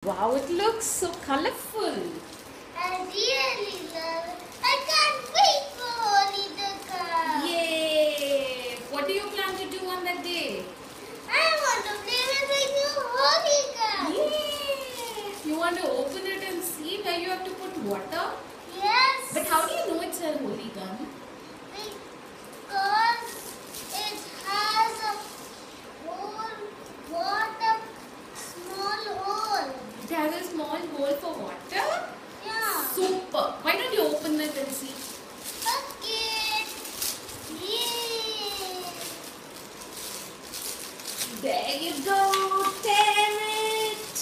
Wow, it looks so colorful. I really love it. I can't wait for Holi to come. Yay! What do you plan to do on that day? I want to play with the new Holi gun. Yay! You want to open it and see where you have to put water? Yes. But how do you know it's a holy gun? Because it has a hole, water, small hole. It has a small hole for water? Yeah. Super! Why don't you open it and see? Okay. Yay. There you go! Tear it!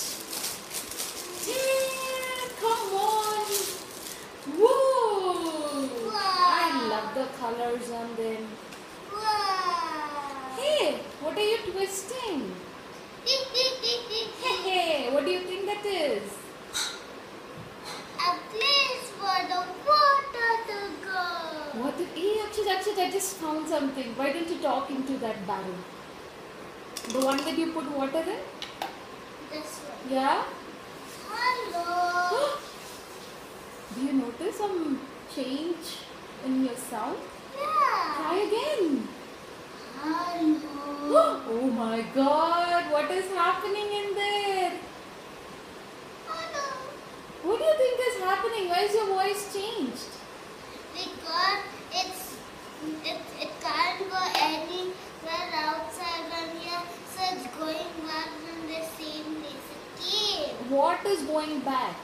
Tear! Come on! Whoa! Wow. I love the colors on them. Wow. Hey, what are you twisting? Hey, what do you think that is? A place for the water to go. What? Hey, Akshaj, I just found something. Why don't you talk into that barrel? The one that you put water in? This one. Yeah? Hello. Do you notice some change in your sound? Yeah. Try again. Hello. Oh my God, what is happening in there? Hello. What do you think is happening? Why is your voice changed? Because it can't go anywhere outside from here, so it's going back in the same place it came. What is going back?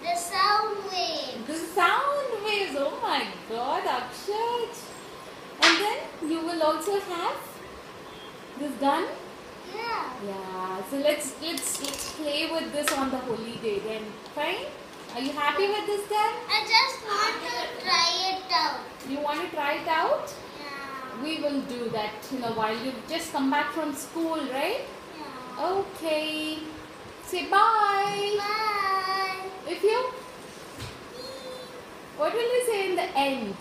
The sound wave. The sound waves. Oh my God, Akshaj. And then you will also have this gun. Yeah. Yeah. So let's play with this on the holy day then. Fine? Are you happy with this gun? I just want to try it out. You want to try it out? Yeah. We will do that in a while. You've just come back from school, right? Yeah. Okay. Say bye. Bye. If you, what will you say in the end?